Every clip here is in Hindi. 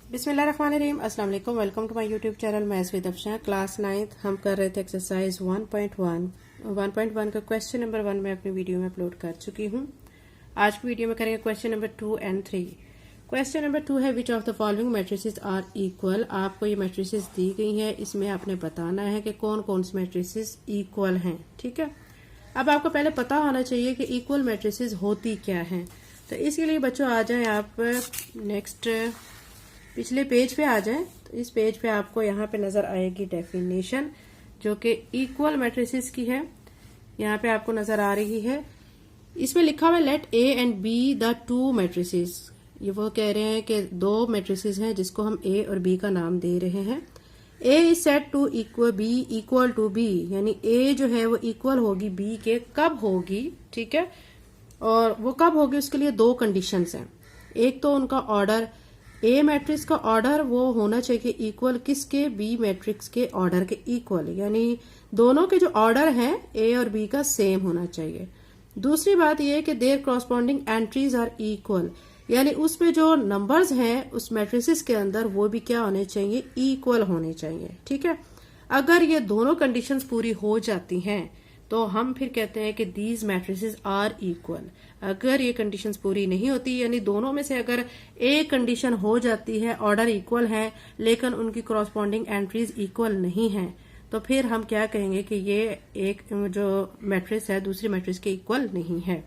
बिस्मिल्लाहिर्रहमानिर्रहीम, अस्सलाम वालेकुम। Welcome to my YouTube channel maths with Afsha. Class 9th हम कर रहे थे एक्सरसाइज 1.1 का क्वेश्चन नंबर 1 मैं अपनी वीडियो में अपलोड कर चुकी हूँ। आज की वीडियो में करेंगे question number 2 and 3। Question number 2 है which of the following matrices are equal. आपको ये मैट्रिसेस दी गई है, इसमें आपने बताना है कि कौन कौन से मैट्रिसेस इक्वल हैं। ठीक है, अब आपको पहले पता होना चाहिए कि इक्वल मैट्रिसेस होती क्या हैं। तो इसके लिए बच्चों आ जाएं आप नेक्स्ट पिछले पेज पे आ जाएं। तो इस पेज पे आपको यहाँ पे नजर आएगी डेफिनेशन जो कि इक्वल मैट्रिसेस की है। यहाँ पे आपको नजर आ रही है, इसमें लिखा हुआ है let A and B the two matrices. ये वो कह रहे हैं कि दो मैट्रिसेस हैं जिसको हम ए और बी का नाम दे रहे हैं। A is set to equal B equal to B, यानी ए जो है वो इक्वल होगी बी के। कब होगी, ठीक है, और वो कब होगी उसके लिए दो कंडीशंस हैं। एक तो उनका ऑर्डर, ए मैट्रिक्स का ऑर्डर वो होना चाहिए इक्वल किसके, बी मैट्रिक्स के ऑर्डर के इक्वल, यानी दोनों के जो ऑर्डर हैं ए और बी का सेम होना चाहिए। दूसरी बात यह है कि their corresponding entries are equal, यानी उसमें जो नंबर्स हैं उस मैट्रिसेस के अंदर वो भी क्या होने चाहिए, इक्वल होने चाहिए। ठीक है, अगर ये दोनों कंडीशंस पूरी हो जाती हैं तो हम फिर कहते हैं कि दीज मैट्रिसेस आर इक्वल। अगर ये कंडीशंस पूरी नहीं होती, यानी दोनों में से अगर एक कंडीशन हो जाती है, ऑर्डर इक्वल है लेकिन उनकी कॉरस्पॉन्डिंग एंट्रीज इक्वल नहीं है, तो फिर हम क्या कहेंगे कि ये एक जो मैट्रिक्स है दूसरी मैट्रिक्स के इक्वल नहीं है।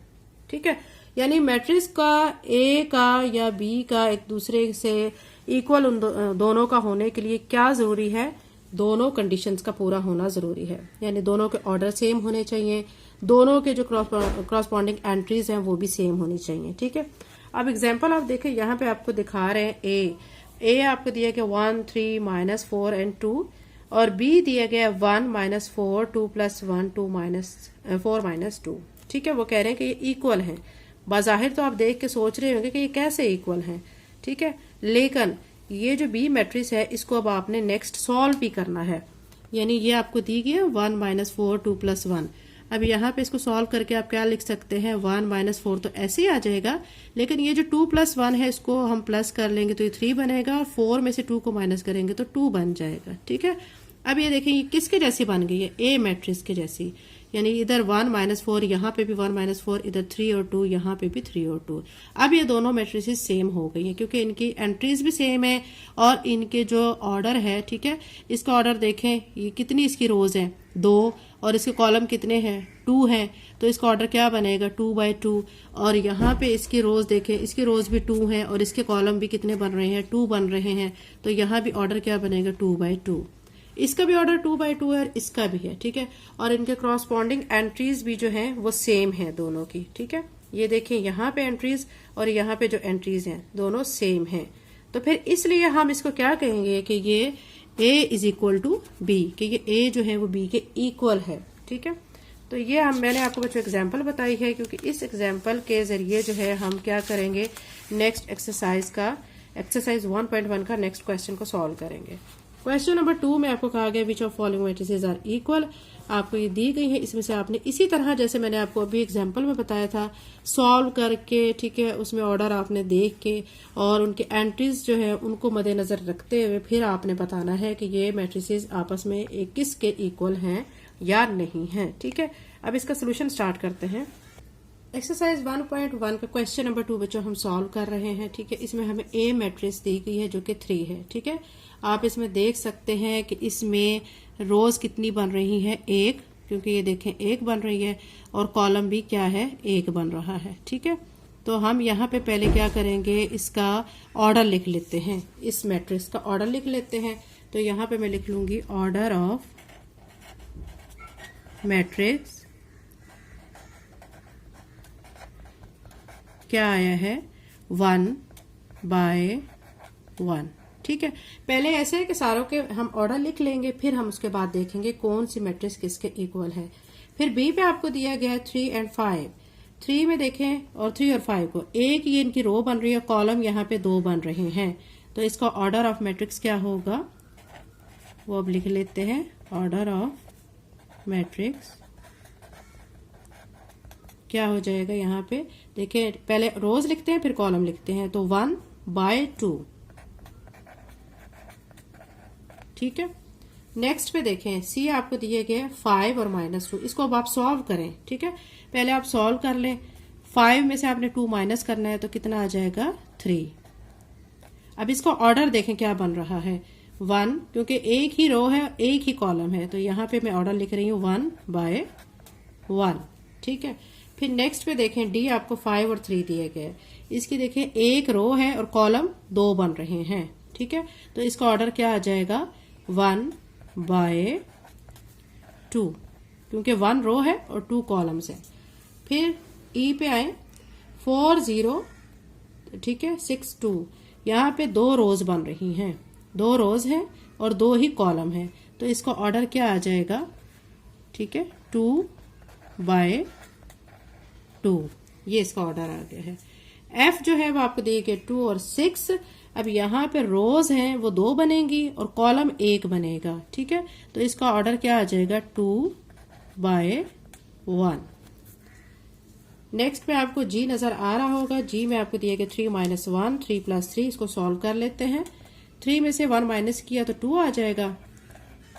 ठीक है, यानी मैट्रिक्स का ए का या बी का एक दूसरे से इक्वल उन दोनों का होने के लिए क्या जरूरी है, दोनों कंडीशंस का पूरा होना जरूरी है। यानी दोनों के ऑर्डर सेम होने चाहिए, दोनों के जो क्रॉसपॉन्डिंग एंट्रीज हैं वो भी सेम होनी चाहिए। ठीक है, अब एग्जांपल आप देखें, यहाँ पे आपको दिखा रहे हैं ए आपको दिया गया 1 3 -4 एंड 2, और बी दिया गया 1 -4 2 + 1 2 -4 -2। ठीक है, वो कह रहे हैं कि ये इक्वल हैं। बाजाहिर तो आप देख के सोच रहे होंगे कि ये कैसे इक्वल हैं। ठीक है, लेकिन ये जो बी मैट्रिक्स है इसको अब आपने नेक्स्ट सॉल्व भी करना है। यानी ये आपको दी गई है 1 -4 2 + 1। अब यहाँ पे इसको सॉल्व करके आप क्या लिख सकते हैं, 1 -4 तो ऐसे ही आ जाएगा, लेकिन ये जो 2 + 1 है इसको हम प्लस कर लेंगे तो ये 3 बनेगा, और 4 में से 2 को माइनस करेंगे तो 2 बन जाएगा। ठीक है, अब ये देखें ये किसके जैसी बन गई है, ए मैट्रिक्स के जैसी। यानी इधर 1 -4, यहाँ पे भी 1 -4, इधर 3 और 2, यहाँ पे भी 3 और 2। अब ये दोनों मैट्रिसेस सेम हो गई हैं क्योंकि इनकी एंट्रीज भी सेम है और इनके जो ऑर्डर है, ठीक है, इसका ऑर्डर देखें, ये कितनी इसकी रोज है 2, और इसके कॉलम कितने हैं 2 हैं, तो इसका ऑर्डर क्या बनेगा 2/2। और यहाँ पे इसकी रोज देखें, इसकी रोज भी 2 हैं और इसके कॉलम भी कितने बन रहे हैं 2 बन रहे हैं, तो यहाँ भी ऑर्डर क्या बनेगा 2/2। इसका भी ऑर्डर 2/2 है और इसका भी है। ठीक है, और इनके क्रॉसपॉन्डिंग एंट्रीज भी जो हैं वो सेम है दोनों की। ठीक है, ये देखें यहाँ पे एंट्रीज और यहाँ पे जो एंट्रीज हैं दोनों सेम हैं, तो फिर इसलिए हम इसको क्या कहेंगे कि ये A is equal to B, कि ये A जो है वो B के इक्वल है। ठीक है, तो ये मैंने आपको बच्चों एग्जाम्पल बताई है, क्योंकि इस एग्जाम्पल के जरिए जो है हम क्या करेंगे, नेक्स्ट एक्सरसाइज 1.1 का नेक्स्ट क्वेश्चन को सॉल्व करेंगे। क्वेश्चन नंबर 2 में आपको कहा गया which of following matrices are equal. आपको ये दी गई है, इसमें से आपने इसी तरह जैसे मैंने आपको अभी एग्जांपल में बताया था सॉल्व करके, ठीक है, उसमें ऑर्डर आपने देख के और उनके एंट्रीज जो है उनको मद्देनजर रखते हुए फिर आपने बताना है कि ये मैट्रिसेस आपस में एक किसके इक्वल हैं या नहीं है। ठीक है, अब इसका सोल्यूशन स्टार्ट करते हैं। एक्सरसाइज 1.1 का क्वेश्चन नंबर 2 बच्चों हम सॉल्व कर रहे हैं। ठीक है, इसमें हमें ए मैट्रिक्स दी गई है जो कि 3 है। ठीक है, आप इसमें देख सकते हैं कि इसमें रोज कितनी बन रही है 1, क्योंकि ये देखें 1 बन रही है, और कॉलम भी क्या है 1 बन रहा है। ठीक है, तो हम यहाँ पे पहले क्या करेंगे, इसका ऑर्डर लिख लेते हैं, इस मैट्रिक्स का ऑर्डर लिख लेते हैं। तो यहाँ पे मैं लिख लूंगी ऑर्डर ऑफ मैट्रिक्स क्या आया है 1/1। ठीक है, पहले ऐसे है कि सारों के हम ऑर्डर लिख लेंगे, फिर हम उसके बाद देखेंगे कौन सी मैट्रिक्स किसके इक्वल है। फिर बी पे आपको दिया गया है 3 और 5। 3 में देखें और 3 और 5 को एक ये इनकी रो बन रही है, कॉलम यहाँ पे 2 बन रहे हैं, तो इसका ऑर्डर ऑफ मैट्रिक्स क्या होगा वो अब लिख लेते हैं। ऑर्डर ऑफ मैट्रिक्स क्या हो जाएगा, यहाँ पे देखिए पहले रोज लिखते हैं फिर कॉलम लिखते हैं, तो 1/2 ठीक है। नेक्स्ट पे देखें, सी आपको दिए गए 5 और -2, इसको अब आप सॉल्व करें। ठीक है, पहले आप सॉल्व कर लें। 5 में से आपने 2 माइनस करना है तो कितना आ जाएगा 3। अब इसका ऑर्डर देखें क्या बन रहा है 1, क्योंकि एक ही रो है एक ही कॉलम है तो यहाँ पे मैं ऑर्डर लिख रही हूँ 1/1। ठीक है, फिर नेक्स्ट पे देखें डी आपको 5 और 3 दिए गए, इसकी देखें एक रो है और कॉलम 2 बन रहे हैं। ठीक है, तो इसका ऑर्डर क्या आ जाएगा 1/2, क्योंकि 1 रो है और 2 कॉलम्स है। फिर ई पे आए 4 0, ठीक है 6 2, यहाँ पे 2 रोज बन रही हैं, 2 रोज हैं और 2 ही कॉलम है तो इसका ऑर्डर क्या आ जाएगा, ठीक है 2/2, ये इसका ऑर्डर आ गया है। एफ जो है वो आपको दिए गए 2 और 6। अब यहाँ पे रोज हैं वो 2 बनेंगी और कॉलम 1 बनेगा। ठीक है, तो इसका ऑर्डर क्या आ जाएगा 2/1। नेक्स्ट पे आपको जी नजर आ रहा होगा, जी में आपको दिए गए 3 - 1 3 + 3, इसको सॉल्व कर लेते हैं। 3 में से 1 माइनस किया तो 2 आ जाएगा,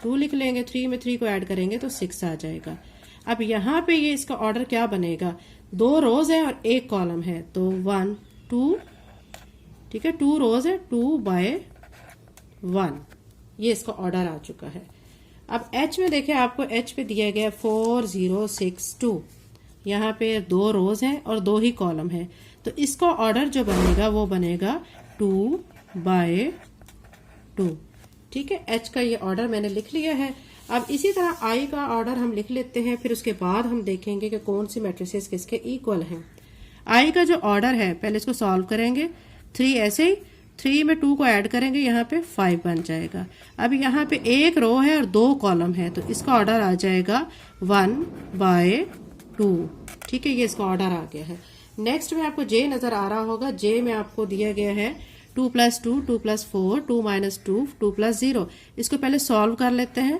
2 लिख लेंगे, 3 में 3 को ऐड करेंगे तो 6 आ जाएगा। अब यहाँ पे ये इसका ऑर्डर क्या बनेगा, 2 रोज है और 1 कॉलम है तो 1 2, ठीक है 2 रोज है 2/1, ये इसका ऑर्डर आ चुका है। अब एच में देखें, आपको एच पे दिया गया 4 0 6 2, यहाँ पे 2 रोज हैं और 2 ही कॉलम है तो इसका ऑर्डर जो बनेगा वो बनेगा 2/2। ठीक है, एच का ये ऑर्डर मैंने लिख लिया है। अब इसी तरह आई का ऑर्डर हम लिख लेते हैं, फिर उसके बाद हम देखेंगे कि कौन सी मैट्रिसेस किसके इक्वल हैं। आई का जो ऑर्डर है पहले इसको सॉल्व करेंगे, 3 ऐसे ही 3 में 2 को ऐड करेंगे, यहाँ पे 5 बन जाएगा। अब यहाँ पे एक रो है और 2 कॉलम है तो इसका ऑर्डर आ जाएगा 1/2। ठीक है, ये इसका ऑर्डर आ गया है। नेक्स्ट में आपको जे नजर आ रहा होगा, जे में आपको दिया गया है 2 + 2 2 + 4 2 - 2 2 + 0, इसको पहले सॉल्व कर लेते हैं।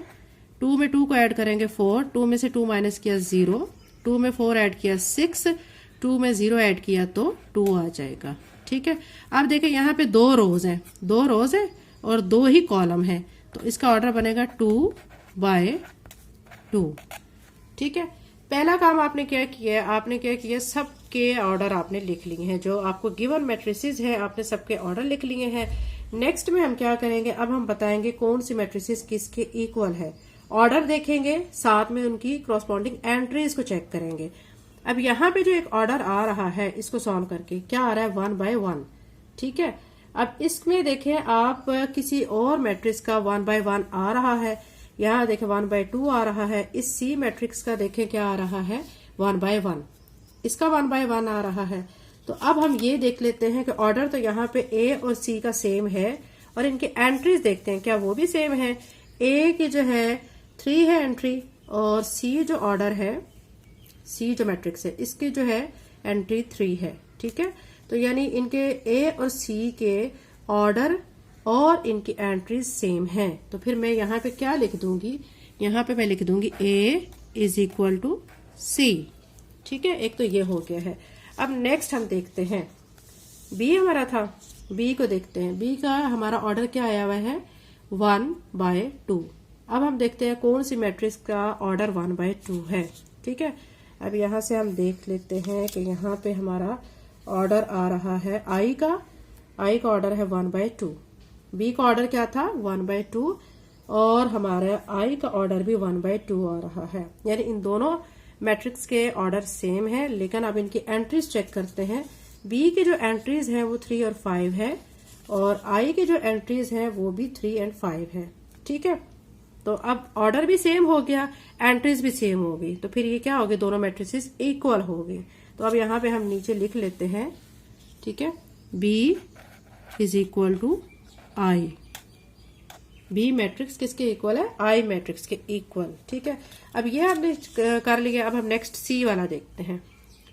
2 में 2 को ऐड करेंगे 4, 2 में से 2 माइनस किया 0, 2 में 4 ऐड किया 6, 2 में 0 ऐड किया तो 2 आ जाएगा। ठीक है, अब देखें यहाँ पे 2 रोज हैं, 2 रोज है और 2 ही कॉलम है तो इसका ऑर्डर बनेगा 2/2। ठीक है, पहला काम आपने क्या किया, आपने क्या किया, सबके ऑर्डर आपने लिख लिए हैं, जो आपको गिवन मैट्रिसेस है आपने सबके ऑर्डर लिख लिए हैं। नेक्स्ट में हम क्या करेंगे, अब हम बताएंगे कौन सी मैट्रिसेस किसके इक्वल है। ऑर्डर देखेंगे, साथ में उनकी कॉरस्पॉन्डिंग एंट्रीज को चेक करेंगे। अब यहाँ पे जो एक ऑर्डर आ रहा है इसको सॉल्व करके क्या आ रहा है 1/1। ठीक है, अब इसमें देखें आप किसी और मैट्रिक्स का 1/1 आ रहा है, यहाँ देखें 1/2 आ रहा है, इस सी मैट्रिक्स का देखें क्या आ रहा है 1/1, इसका 1/1 आ रहा है। तो अब हम ये देख लेते हैं कि ऑर्डर तो यहाँ पे ए और सी का सेम है और इनके एंट्रीज देखते हैं क्या वो भी सेम है। ए की जो है 3 है एंट्री और सी जो ऑर्डर है, सी जो मैट्रिक्स है इसकी जो है एंट्री 3 है। ठीक है, तो यानी इनके ए और सी के ऑर्डर और इनकी एंट्रीज सेम हैं। तो फिर मैं यहाँ पे क्या लिख दूंगी, यहाँ पे मैं लिख दूंगी A = C। ठीक है, एक तो ये हो गया है। अब नेक्स्ट हम देखते हैं B हमारा था, B को देखते हैं। B का हमारा ऑर्डर क्या आया हुआ है 1/2। अब हम देखते हैं कौन सी मैट्रिक्स का ऑर्डर 1/2 है। ठीक है, अब यहाँ से हम देख लेते हैं कि यहाँ पे हमारा ऑर्डर आ रहा है I का ऑर्डर है 1/2, B का ऑर्डर क्या था 1/2 और हमारा I का ऑर्डर भी 1/2 आ रहा है। यानी इन दोनों मैट्रिक्स के ऑर्डर सेम है, लेकिन अब इनकी एंट्रीज चेक करते हैं। B की जो एंट्रीज है वो 3 और 5 है और I की जो एंट्रीज है वो भी 3 और 5 है। ठीक है, तो अब ऑर्डर भी सेम हो गया, एंट्रीज भी सेम हो गई, तो फिर ये क्या हो गई, दोनों मैट्रिसेस इक्वल हो गई। तो अब यहाँ पे हम नीचे लिख लेते हैं, ठीक है B = I। बी मैट्रिक्स किसके इक्वल है, आई मैट्रिक्स के इक्वल। ठीक है, अब ये हमने कर लिया। अब हम नेक्स्ट सी वाला देखते हैं।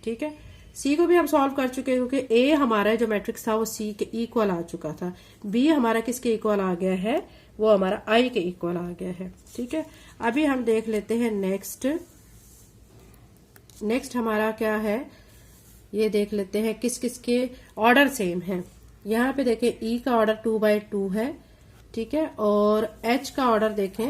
ठीक है, सी को भी हम सॉल्व कर चुके हैं क्योंकि ए हमारा जो मैट्रिक्स था वो सी के इक्वल आ चुका था। बी हमारा किसके इक्वल आ गया है, वो हमारा आई के इक्वल आ गया है। ठीक है, अभी हम देख लेते हैं नेक्स्ट हमारा क्या है, ये देख लेते हैं किस किस के ऑर्डर सेम है। यहाँ पे देखें ई का ऑर्डर 2/2 है, ठीक है। और एच का ऑर्डर देखें,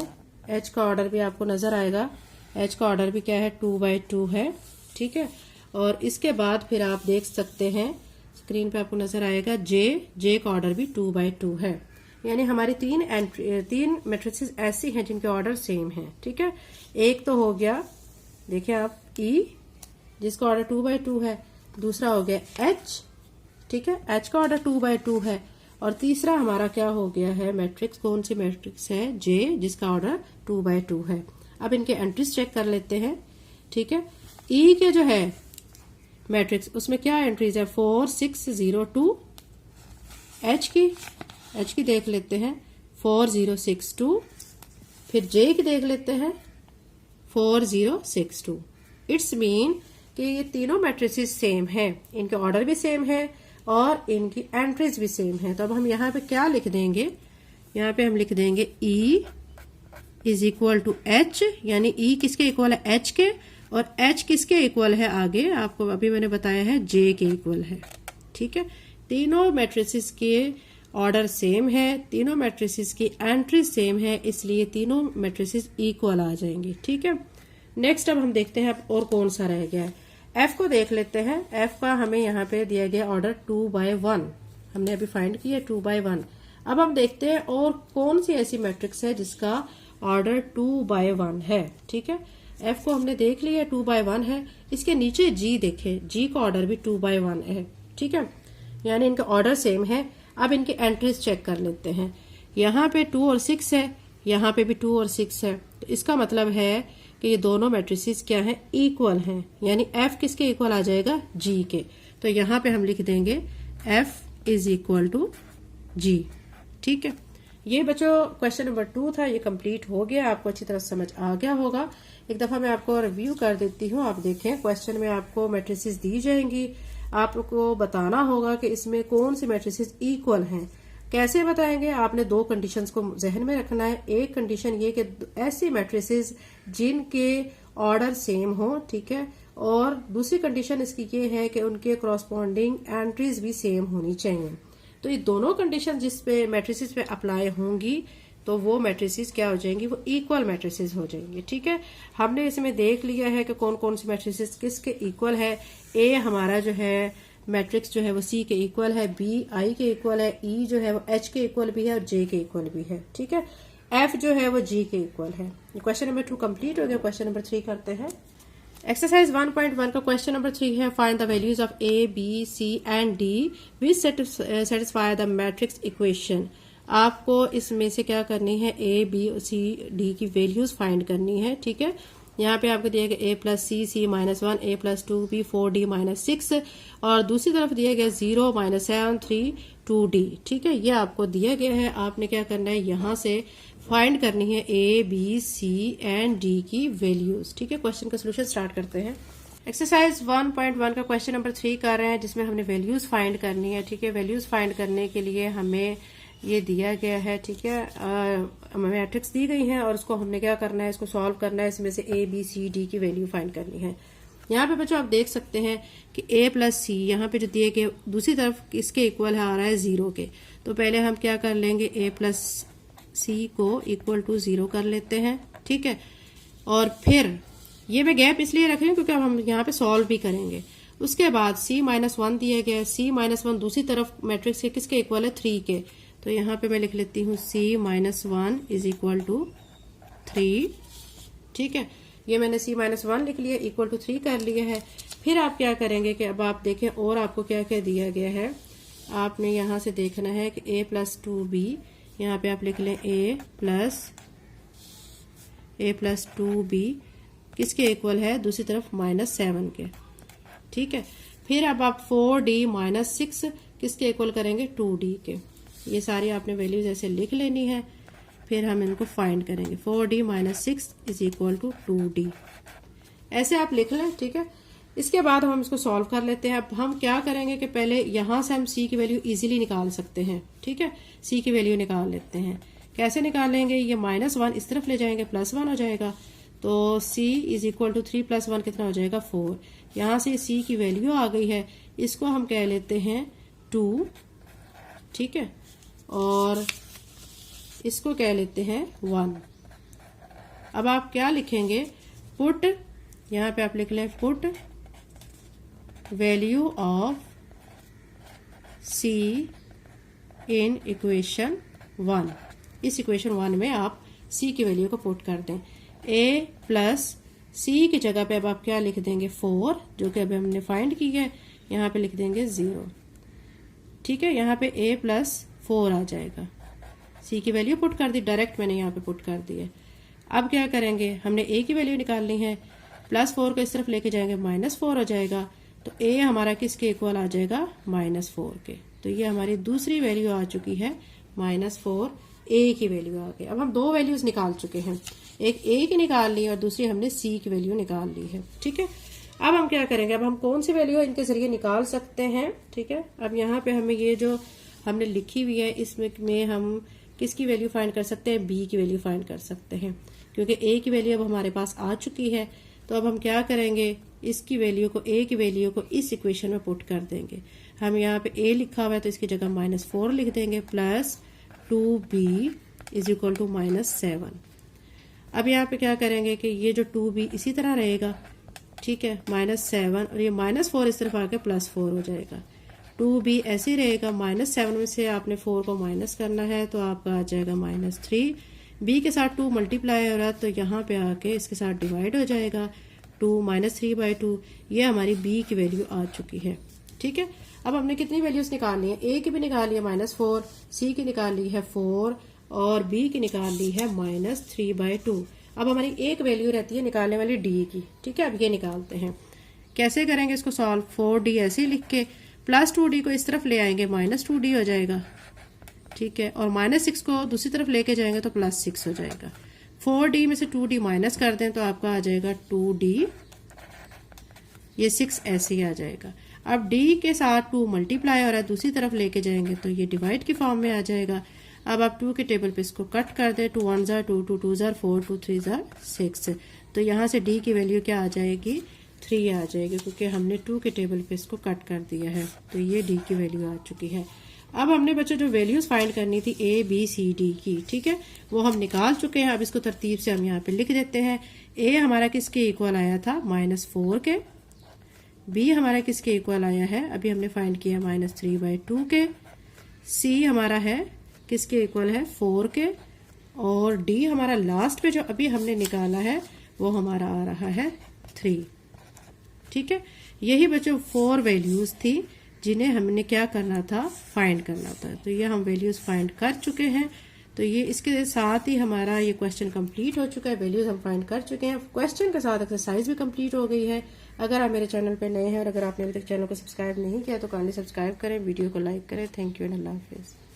एच का ऑर्डर भी आपको नजर आएगा, एच का ऑर्डर भी क्या है 2/2 है, ठीक है। और इसके बाद फिर आप देख सकते हैं स्क्रीन पे आपको नजर आएगा जे का ऑर्डर भी 2/2 है। यानी हमारी तीन मैट्रिसेस ऐसी हैं जिनके ऑर्डर सेम हैं, ठीक है। एक तो हो गया देखिए आप ई जिसका ऑर्डर 2/2 है, दूसरा हो गया एच, ठीक है, एच का ऑर्डर 2/2 है, और तीसरा हमारा क्या हो गया है मैट्रिक्स, कौन सी मैट्रिक्स है जे जिसका ऑर्डर 2/2 है। अब इनके एंट्रीज चेक कर लेते हैं, ठीक है। ई के जो है मैट्रिक्स उसमें क्या एंट्रीज है 4 6 0 2, एच की देख लेते हैं 4 0 6 2, फिर जे की देख लेते हैं 4 0 6 2। इट्स मीन कि ये तीनों मैट्रिसेस सेम है, इनके ऑर्डर भी सेम है और इनकी एंट्रीज भी सेम है। तो अब हम यहाँ पे क्या लिख देंगे, यहाँ पे हम लिख देंगे E is equal to H, यानी E किसके इक्वल है एच के, और एच किसके इक्वल है आगे आपको अभी मैंने बताया है जे के इक्वल है, ठीक है। तीनों मैट्रिसेस के ऑर्डर सेम है, तीनों मैट्रिसेस की एंट्री सेम है, इसलिए तीनों मैट्रिसेस इक्वल आ जाएंगे, ठीक है। नेक्स्ट अब हम देखते हैं अब और कौन सा रह गया है, एफ को देख लेते हैं। एफ का हमें यहाँ पे दिया गया ऑर्डर 2/1, हमने अभी फाइंड किया 2/1। अब हम देखते हैं और कौन सी ऐसी मैट्रिक्स है जिसका ऑर्डर 2/1 है, ठीक है। एफ को हमने देख लिया 2/1 है, इसके नीचे जी देखें, जी का ऑर्डर भी 2/1 है, ठीक है, यानी इनका ऑर्डर सेम है। अब इनके एंट्रीज चेक कर लेते हैं, यहाँ पे 2 और 6 है, यहाँ पे भी 2 और 6 है, तो इसका मतलब है कि ये दोनों मैट्रिसेस क्या है इक्वल हैं, यानी एफ किसके इक्वल आ जाएगा जी के। तो यहाँ पे हम लिख देंगे एफ इज इक्वल टू जी, ठीक है। ये बच्चों क्वेश्चन नंबर 2 था, ये कंप्लीट हो गया, आपको अच्छी तरह समझ आ गया होगा। एक दफा मैं आपको रिव्यू कर देती हूँ। आप देखें क्वेश्चन में आपको मैट्रिसेस दी जाएंगी, आपको बताना होगा कि इसमें कौन सी मैट्रिसेस इक्वल हैं। कैसे बताएंगे, आपने दो कंडीशंस को जहन में रखना है। एक कंडीशन ये कि ऐसी मैट्रिसेस जिनके ऑर्डर सेम हो, ठीक है, और दूसरी कंडीशन इसकी ये है कि उनके कॉरस्पॉन्डिंग एंट्रीज भी सेम होनी चाहिए। तो ये दोनों कंडीशन जिस पे मैट्रिसेस पे अप्लाई होंगी तो वो मैट्रिसेस क्या हो जाएंगी, वो इक्वल मैट्रिसेस हो जाएंगी, ठीक है। हमने इसमें देख लिया है कि कौन कौन सी मैट्रिसेस किसके इक्वल है। ए हमारा जो है मैट्रिक्स जो है वो सी के इक्वल है, बी आई के इक्वल है, ई जो है वो एच के इक्वल भी है और जे के इक्वल भी है, ठीक है। एफ जो है वो जी के इक्वल है। क्वेश्चन नंबर 2 कंप्लीट हो गया। क्वेश्चन नंबर 3 करते हैं। एक्सरसाइज 1.1 का क्वेश्चन नंबर 3 है, find the values of A B C and D which satisfy the matrix equation. आपको इसमें से क्या करनी है, ए बी सी डी की वैल्यूज फाइंड करनी है, ठीक है। यहाँ पे आपको दिया गया a plus C -1, a plus 2b 4d -6, और दूसरी तरफ दिया गया 0 -7 3 2d, ठीक है। ये आपको दिया गया है, आपने क्या करना है यहाँ से फाइंड करनी है a b c and d की वैल्यूज, ठीक है। क्वेश्चन का सोल्यूशन स्टार्ट करते हैं। एक्सरसाइज 1.1 का क्वेश्चन नंबर 3 कर रहे हैं, जिसमें हमने वैल्यूज फाइंड करनी है, ठीक है। वैल्यूज फाइंड करने के लिए हमें ये दिया गया है, ठीक है, मैट्रिक्स दी गई है और उसको हमने क्या करना है, इसको सॉल्व करना है। इसमें से ए बी सी डी की वैल्यू फाइंड करनी है। यहाँ पे बच्चों आप देख सकते हैं कि a प्लस सी यहाँ पे जो दिए गए दूसरी तरफ इसके इक्वल है आ रहा है 0 के। तो पहले हम क्या कर लेंगे, a प्लस सी को इक्वल टू 0 कर लेते हैं, ठीक है। और फिर ये मैं गैप इसलिए रख रही हूँ क्योंकि अब हम यहाँ पे सॉल्व भी करेंगे। उसके बाद c-1 दिया गया है, c-1 दूसरी तरफ मैट्रिक्स के किसके इक्वल है 3 के। तो यहाँ पे मैं लिख लेती हूँ c-1 इज इक्वल टू 3, ठीक है। ये मैंने c-1 लिख लिया, इक्वल टू 3 कर लिया है। फिर आप क्या करेंगे कि अब आप देखें और आपको क्या क्या दिया गया है। आपने यहाँ से देखना है कि a प्लस 2b, यहाँ पे आप लिख लें a प्लस 2b किसके इक्वल है, दूसरी तरफ -7 के, ठीक है। फिर अब आप 4d -6 किसके इक्वल करेंगे, 2d के। ये सारी आपने वैल्यूज ऐसे लिख लेनी है, फिर हम इनको फाइंड करेंगे। 4d -6 is equal to 2d, ऐसे आप लिख लें, ठीक है। इसके बाद हम इसको सॉल्व कर लेते हैं। अब हम क्या करेंगे कि पहले यहाँ से हम c की वैल्यू इजीली निकाल सकते हैं, ठीक है। c की वैल्यू निकाल लेते हैं। कैसे निकालेंगे, ये -1 इस तरफ ले जाएंगे, +1 हो जाएगा। तो c इज इक्वल टू 3 + 1 कितना हो जाएगा 4। यहाँ से c की वैल्यू आ गई है, इसको हम कह लेते हैं 2, ठीक है। और इसको कह लेते हैं 1। अब आप क्या लिखेंगे, पुट, यहां पे आप लिख लें put value of c in equation 1। इस इक्वेशन 1 में आप c की वैल्यू को पुट कर दें। a प्लस c की जगह पे अब आप क्या लिख देंगे, 4, जो कि अभी हमने फाइंड की है, यहाँ पे लिख देंगे 0। ठीक है, यहाँ पे a प्लस 4 आ जाएगा। c की वैल्यू पुट कर दी, डायरेक्ट मैंने यहाँ पे पुट कर दी है। अब क्या करेंगे, हमने a की वैल्यू निकालनी है, +4 को इस तरफ लेके जाएंगे, -4 हो जाएगा। तो a हमारा किसके इक्वल आ जाएगा, -4 के। तो ये हमारी दूसरी वैल्यू आ चुकी है, -4 a की वैल्यू आ गई। अब हम दो वैल्यूज निकाल चुके हैं, एक a की निकाल ली और दूसरी हमने c की वैल्यू निकाल ली है। ठीक है, अब हम क्या करेंगे, अब हम कौन सी वैल्यू इनके जरिए निकाल सकते हैं। ठीक है, अब यहाँ पे हमें ये जो हमने लिखी हुई है इसमें हम किसकी वैल्यू फाइंड कर सकते हैं, b की वैल्यू फाइंड कर सकते हैं, क्योंकि a की वैल्यू अब हमारे पास आ चुकी है। तो अब हम क्या करेंगे, इसकी वैल्यू को, a की वैल्यू को इस इक्वेशन में पुट कर देंगे। हम यहाँ पे a लिखा हुआ है तो इसकी जगह -4 लिख देंगे, plus 2b is equal to -7। अब यहाँ पे क्या करेंगे कि ये जो 2b इसी तरह रहेगा। ठीक है, -7 और ये -4 इस तरफ आके +4 हो जाएगा। 2b ऐसे ही रहेगा, -7 में से आपने 4 को माइनस करना है तो आपका आ जाएगा -3। b के साथ 2 मल्टीप्लाई हो रहा है तो यहाँ पे आके इसके साथ डिवाइड हो जाएगा, 2 -3/2। ये हमारी b की वैल्यू आ चुकी है। ठीक है, अब हमने कितनी वैल्यूज निकालनी है, a की भी निकाल ली है -4, c की निकाल ली है 4 और b की निकाल ली है -3/2। अब हमारी एक वैल्यू रहती है निकालने वाली d की। ठीक है, अब ये निकालते हैं, कैसे करेंगे इसको सॉल्व। 4d ऐसे ही लिख के प्लस 2d को इस तरफ ले आएंगे, -2d हो जाएगा। ठीक है, और -6 को दूसरी तरफ लेके जाएंगे तो +6 हो जाएगा। 4d में से 2d माइनस कर दें तो आपका आ जाएगा 2d, ये 6 ऐसे ही आ जाएगा। अब d के साथ 2 मल्टीप्लाई हो रहा है, दूसरी तरफ लेके जाएंगे तो ये डिवाइड की फॉर्म में आ जाएगा। अब आप 2 के टेबल पे इसको कट कर दें, 2 1 ज़ा 2, 2 2 ज़ा 4, 2 3 ज़ा 6। तो यहाँ से d की वैल्यू क्या आ जाएगी, 3 आ जाएगी, क्योंकि हमने 2 के टेबल पे इसको कट कर दिया है। तो ये d की वैल्यू आ चुकी है। अब हमने बच्चों जो वैल्यूज फाइंड करनी थी a b c d की, ठीक है, वो हम निकाल चुके हैं। अब इसको तरतीब से हम यहाँ पे लिख देते हैं। a हमारा किसके इक्वल आया था, -4 के। b हमारा किसके इक्वल आया है, अभी हमने फाइंड किया -3/2 के। c हमारा है किसके इक्वल है, 4 के। और d हमारा लास्ट पे जो अभी हमने निकाला है वो हमारा आ रहा है 3। ठीक है, यही बच्चों 4 वैल्यूज थी जिन्हें हमने क्या करना था, फाइंड करना था। तो ये हम वैल्यूज फाइंड कर चुके हैं। तो ये इसके साथ ही हमारा ये क्वेश्चन कंप्लीट हो चुका है। वैल्यूज हम फाइंड कर चुके हैं, क्वेश्चन के साथ एक्सरसाइज भी कंप्लीट हो गई है। अगर आप मेरे चैनल पे नए हैं और अगर आपने अभी तक चैनल को सब्सक्राइब नहीं किया तो काइंडली सब्सक्राइब करें, वीडियो को लाइक करें। थैंक यू एंड अल्लाह हाफिज़।